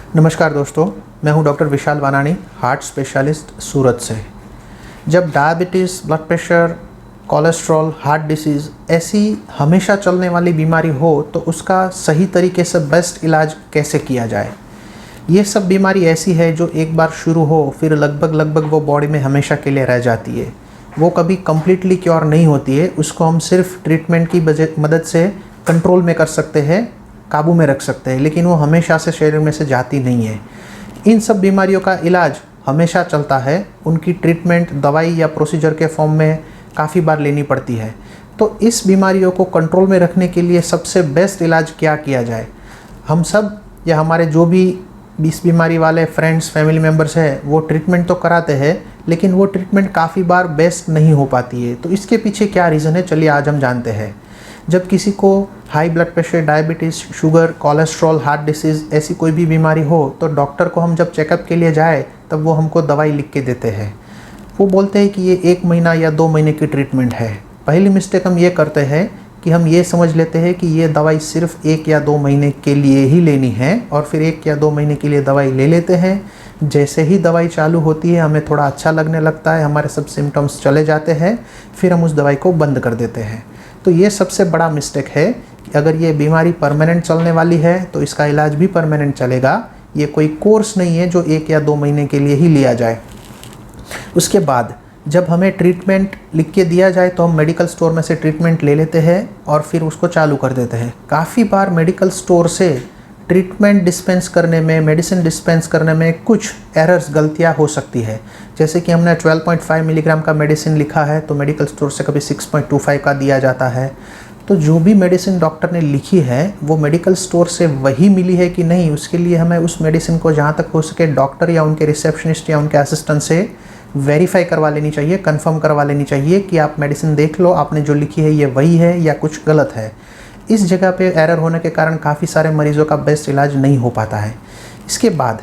नमस्कार दोस्तों, मैं हूं डॉक्टर विशाल वानानी, हार्ट स्पेशलिस्ट सूरत से। जब diabetes, blood pressure, cholesterol, heart disease ऐसी हमेशा चलने वाली बीमारी हो तो उसका सही तरीके से बेस्ट इलाज कैसे किया जाए। ये सब बीमारी ऐसी है जो एक बार शुरू हो फिर लगभग वो बॉडी में हमेशा के लिए रह जाती है। वो कभी कम्प्लीटली क्योर नहीं होती है। उसको हम सिर्फ ट्रीटमेंट की मदद से कंट्रोल में कर सकते हैं, काबू में रख सकते हैं, लेकिन वो हमेशा से शरीर में से जाती नहीं है। इन सब बीमारियों का इलाज हमेशा चलता है। उनकी ट्रीटमेंट दवाई या प्रोसीजर के फॉर्म में काफ़ी बार लेनी पड़ती है। तो इस बीमारियों को कंट्रोल में रखने के लिए सबसे बेस्ट इलाज क्या किया जाए। हम सब या हमारे जो भी इस बीमारी वाले फ्रेंड्स, फैमिली मेम्बर्स हैं, वो ट्रीटमेंट तो कराते हैं, लेकिन वो ट्रीटमेंट काफ़ी बार बेस्ट नहीं हो पाती है। तो इसके पीछे क्या रीज़न है, चलिए आज हम जानते हैं। जब किसी को high blood pressure, diabetes, sugar, cholesterol, heart disease ऐसी कोई भी बीमारी हो तो डॉक्टर को हम जब चेकअप के लिए जाए तब वो हमको दवाई लिख के देते हैं। वो बोलते हैं कि ये 1 महीना या 2 महीने की ट्रीटमेंट है। पहली मिस्टेक हम ये करते हैं कि हम ये समझ लेते हैं कि ये दवाई सिर्फ 1 या 2 महीने के लिए ही लेनी है और फिर 1 या 2 महीने के लिए दवाई ले लेते हैं। जैसे ही दवाई चालू होती है हमें थोड़ा अच्छा लगने लगता है, हमारे सब सिम्टम्स चले जाते हैं, फिर हम उस दवाई को बंद कर देते हैं। तो ये सबसे बड़ा मिस्टेक है कि अगर ये बीमारी परमानेंट चलने वाली है तो इसका इलाज भी परमानेंट चलेगा। ये कोई कोर्स नहीं है जो 1 या 2 महीने के लिए ही लिया जाए। उसके बाद जब हमें ट्रीटमेंट लिख के दिया जाए तो हम मेडिकल स्टोर में से ट्रीटमेंट ले लेते हैं और फिर उसको चालू कर देते हैं। काफ़ी बार मेडिकल स्टोर से ट्रीटमेंट डिस्पेंस करने में, मेडिसिन डिस्पेंस करने में कुछ एरर्स, गलतियां हो सकती है। जैसे कि हमने 12.5 मिलीग्राम का मेडिसिन लिखा है तो मेडिकल स्टोर से कभी 6.25 का दिया जाता है। तो जो भी मेडिसिन डॉक्टर ने लिखी है वो मेडिकल स्टोर से वही मिली है कि नहीं, उसके लिए हमें उस मेडिसिन को जहाँ तक हो सके डॉक्टर या उनके रिसेप्शनिस्ट या उनके असिस्टेंट से वेरीफाई करवा लेनी चाहिए, कंफर्म करवा लेनी चाहिए कि आप मेडिसिन देख लो, आपने जो लिखी है ये वही है या कुछ गलत है। इस जगह पे एरर होने के कारण काफ़ी सारे मरीज़ों का बेस्ट इलाज नहीं हो पाता है। इसके बाद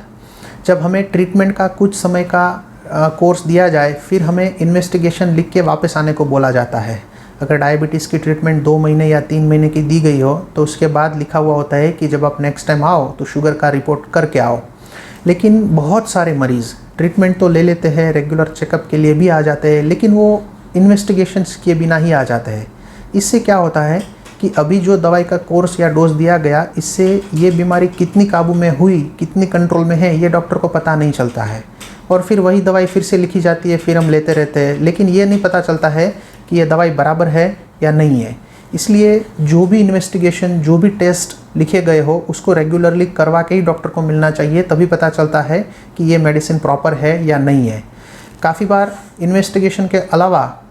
जब हमें ट्रीटमेंट का कुछ समय का कोर्स दिया जाए फिर हमें इन्वेस्टिगेशन लिख के वापस आने को बोला जाता है। अगर डायबिटीज़ की ट्रीटमेंट 2 महीने या 3 महीने की दी गई हो तो उसके बाद लिखा हुआ होता है कि जब आप नेक्स्ट टाइम आओ तो शुगर का रिपोर्ट करके आओ। लेकिन बहुत सारे मरीज़ ट्रीटमेंट तो ले लेते हैं, रेगुलर चेकअप के लिए भी आ जाते हैं, लेकिन वो इन्वेस्टिगेशंस किए बिना ही आ जाते हैं। इससे क्या होता है कि अभी जो दवाई का कोर्स या डोज दिया गया, इससे ये बीमारी कितनी काबू में हुई, कितनी कंट्रोल में है, ये डॉक्टर को पता नहीं चलता है। और फिर वही दवाई फिर से लिखी जाती है, फिर हम लेते रहते हैं, लेकिन ये नहीं पता चलता है कि ये दवाई बराबर है या नहीं है। इसलिए जो भी इन्वेस्टिगेशन, जो भी टेस्ट लिखे गए हो उसको रेगुलरली करवा के ही डॉक्टर को मिलना चाहिए, तभी पता चलता है कि ये मेडिसिन प्रॉपर है या नहीं है। काफ़ी बार इन्वेस्टिगेशन के अलावा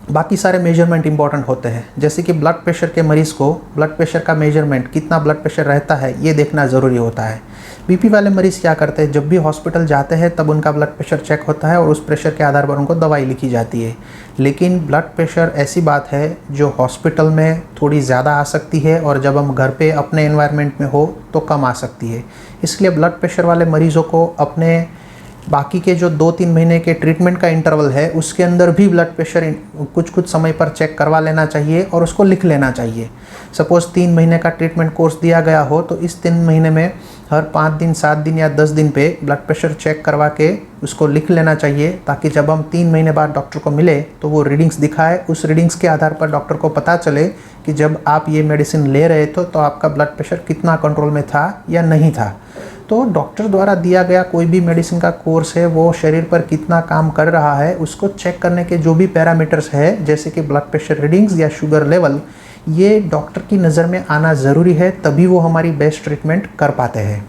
बाकी सारे मेजरमेंट इंपॉर्टेंट होते हैं। जैसे कि ब्लड प्रेशर के मरीज़ को ब्लड प्रेशर का मेजरमेंट, कितना ब्लड प्रेशर रहता है, ये देखना ज़रूरी होता है। बीपी वाले मरीज़ क्या करते हैं, जब भी हॉस्पिटल जाते हैं तब उनका ब्लड प्रेशर चेक होता है और उस प्रेशर के आधार पर उनको दवाई लिखी जाती है। लेकिन ब्लड प्रेशर ऐसी बात है जो हॉस्पिटल में थोड़ी ज़्यादा आ सकती है और जब हम घर पे अपने एनवायरनमेंट में हो तो कम आ सकती है। इसलिए ब्लड प्रेशर वाले मरीज़ों को अपने बाकी के जो 2-3 महीने के ट्रीटमेंट का इंटरवल है उसके अंदर भी ब्लड प्रेशर कुछ समय पर चेक करवा लेना चाहिए और उसको लिख लेना चाहिए। सपोज़ 3 महीने का ट्रीटमेंट कोर्स दिया गया हो तो इस 3 महीने में हर 5 दिन, 7 दिन या 10 दिन पे ब्लड प्रेशर चेक करवा के उसको लिख लेना चाहिए, ताकि जब हम 3 महीने बाद डॉक्टर को मिले तो वो रीडिंग्स दिखाए। उस रीडिंग्स के आधार पर डॉक्टर को पता चले कि जब आप ये मेडिसिन ले रहे थे तो आपका ब्लड प्रेशर कितना कंट्रोल में था या नहीं था। तो डॉक्टर द्वारा दिया गया कोई भी मेडिसिन का कोर्स है वो शरीर पर कितना काम कर रहा है उसको चेक करने के जो भी पैरामीटर्स है, जैसे कि ब्लड प्रेशर रीडिंग्स या शुगर लेवल, ये डॉक्टर की नज़र में आना ज़रूरी है, तभी वो हमारी बेस्ट ट्रीटमेंट कर पाते हैं।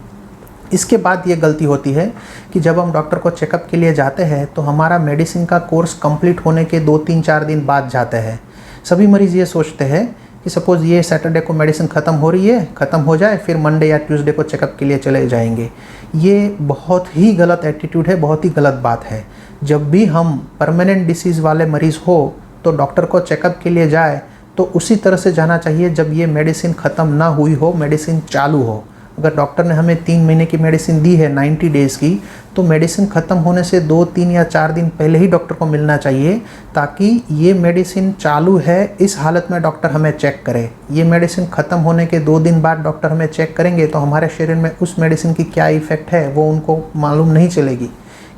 इसके बाद ये गलती होती है कि जब हम डॉक्टर को चेकअप के लिए जाते हैं तो हमारा मेडिसिन का कोर्स कंप्लीट होने के 2-3-4 दिन बाद जाते हैं। सभी मरीज़ ये सोचते हैं कि सपोज़ ये सैटरडे को मेडिसिन ख़त्म हो रही है, ख़त्म हो जाए फिर मंडे या ट्यूसडे को चेकअप के लिए चले जाएंगे। ये बहुत ही गलत एटीट्यूड है, बहुत ही गलत बात है। जब भी हम परमानेंट डिसीज़ वाले मरीज़ हो तो डॉक्टर को चेकअप के लिए जाए तो उसी तरह से जाना चाहिए जब ये मेडिसिन ख़त्म ना हुई हो, मेडिसिन चालू हो। अगर डॉक्टर ने हमें 3 महीने की मेडिसिन दी है 90 डेज़ की, तो मेडिसिन ख़त्म होने से 2, 3 या 4 दिन पहले ही डॉक्टर को मिलना चाहिए, ताकि ये मेडिसिन चालू है इस हालत में डॉक्टर हमें चेक करे। ये मेडिसिन ख़त्म होने के 2 दिन बाद डॉक्टर हमें चेक करेंगे तो हमारे शरीर में उस मेडिसिन की क्या इफ़ेक्ट है वो उनको मालूम नहीं चलेगी।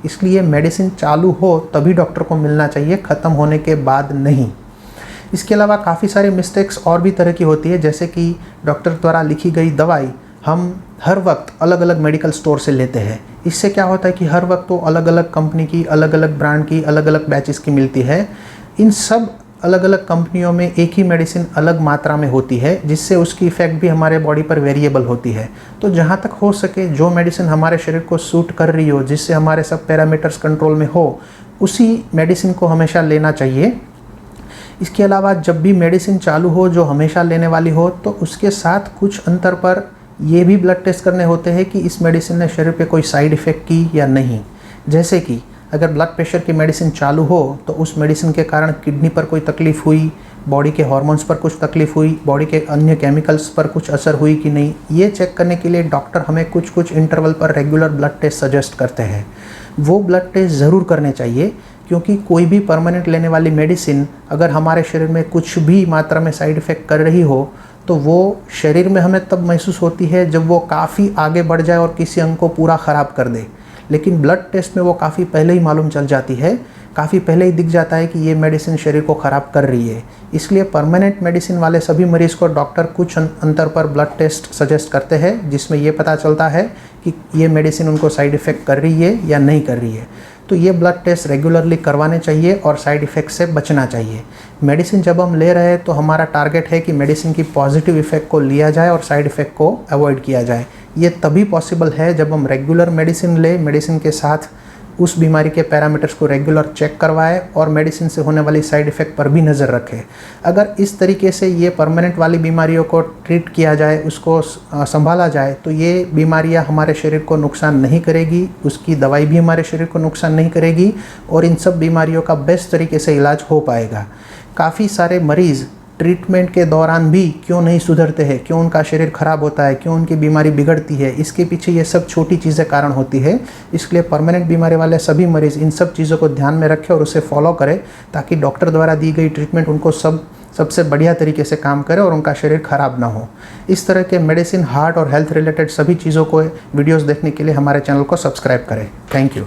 इसलिए मेडिसिन चालू हो तभी डॉक्टर को मिलना चाहिए, ख़त्म होने के बाद नहीं। इसके अलावा काफ़ी सारे मिस्टेक्स और भी तरह की होती है, जैसे कि डॉक्टर द्वारा लिखी गई दवाई हम हर वक्त अलग अलग मेडिकल स्टोर से लेते हैं। इससे क्या होता है कि हर वक्त वो अलग अलग कंपनी की, अलग अलग ब्रांड की, अलग अलग बैचेस की मिलती है। इन सब अलग अलग कंपनियों में एक ही मेडिसिन अलग मात्रा में होती है, जिससे उसकी इफ़ेक्ट भी हमारे बॉडी पर वेरिएबल होती है। तो जहाँ तक हो सके जो मेडिसिन हमारे शरीर को सूट कर रही हो, जिससे हमारे सब पैरामीटर्स कंट्रोल में हो, उसी मेडिसिन को हमेशा लेना चाहिए। इसके अलावा जब भी मेडिसिन चालू हो जो हमेशा लेने वाली हो, तो उसके साथ कुछ अंतर पर ये भी ब्लड टेस्ट करने होते हैं कि इस मेडिसिन ने शरीर पे कोई साइड इफ़ेक्ट की या नहीं। जैसे कि अगर ब्लड प्रेशर की मेडिसिन चालू हो तो उस मेडिसिन के कारण किडनी पर कोई तकलीफ़ हुई, बॉडी के हार्मोन्स पर कुछ तकलीफ़ हुई, बॉडी के अन्य केमिकल्स पर कुछ असर हुई कि नहीं, ये चेक करने के लिए डॉक्टर हमें कुछ कुछ इंटरवल पर रेगुलर ब्लड टेस्ट सजेस्ट करते हैं। वो ब्लड टेस्ट ज़रूर करने चाहिए, क्योंकि कोई भी परमानेंट लेने वाली मेडिसिन अगर हमारे शरीर में कुछ भी मात्रा में साइड इफ़ेक्ट कर रही हो, तो वो शरीर में हमें तब महसूस होती है जब वो काफ़ी आगे बढ़ जाए और किसी अंग को पूरा ख़राब कर दे। लेकिन ब्लड टेस्ट में वो काफ़ी पहले ही मालूम चल जाती है, काफ़ी पहले ही दिख जाता है कि ये मेडिसिन शरीर को ख़राब कर रही है। इसलिए परमानेंट मेडिसिन वाले सभी मरीज़ को डॉक्टर कुछ अंतर पर ब्लड टेस्ट सजेस्ट करते हैं, जिसमें ये पता चलता है कि ये मेडिसिन उनको साइड इफ़ेक्ट कर रही है या नहीं कर रही है। तो ये ब्लड टेस्ट रेगुलरली करवाने चाहिए और साइड इफ़ेक्ट से बचना चाहिए। मेडिसिन जब हम ले रहे हैं तो हमारा टारगेट है कि मेडिसिन की पॉजिटिव इफ़ेक्ट को लिया जाए और साइड इफ़ेक्ट को अवॉइड किया जाए। ये तभी पॉसिबल है जब हम रेगुलर मेडिसिन लें, मेडिसिन के साथ उस बीमारी के पैरामीटर्स को रेगुलर चेक करवाएं और मेडिसिन से होने वाली साइड इफ़ेक्ट पर भी नज़र रखें। अगर इस तरीके से ये परमानेंट वाली बीमारियों को ट्रीट किया जाए, उसको संभाला जाए, तो ये बीमारियां हमारे शरीर को नुकसान नहीं करेगी, उसकी दवाई भी हमारे शरीर को नुकसान नहीं करेगी और इन सब बीमारियों का बेस्ट तरीके से इलाज हो पाएगा। काफ़ी सारे मरीज़ ट्रीटमेंट के दौरान भी क्यों नहीं सुधरते हैं, क्यों उनका शरीर ख़राब होता है, क्यों उनकी बीमारी बिगड़ती है, इसके पीछे ये सब छोटी चीज़ें कारण होती है। इसलिए परमानेंट बीमारी वाले सभी मरीज़ इन सब चीज़ों को ध्यान में रखें और उसे फॉलो करें, ताकि डॉक्टर द्वारा दी गई ट्रीटमेंट उनको सबसे बढ़िया तरीके से काम करे और उनका शरीर ख़राब ना हो। इस तरह के मेडिसिन, हार्ट और हेल्थ रिलेटेड सभी चीज़ों को वीडियोज़ देखने के लिए हमारे चैनल को सब्सक्राइब करें। Thank you.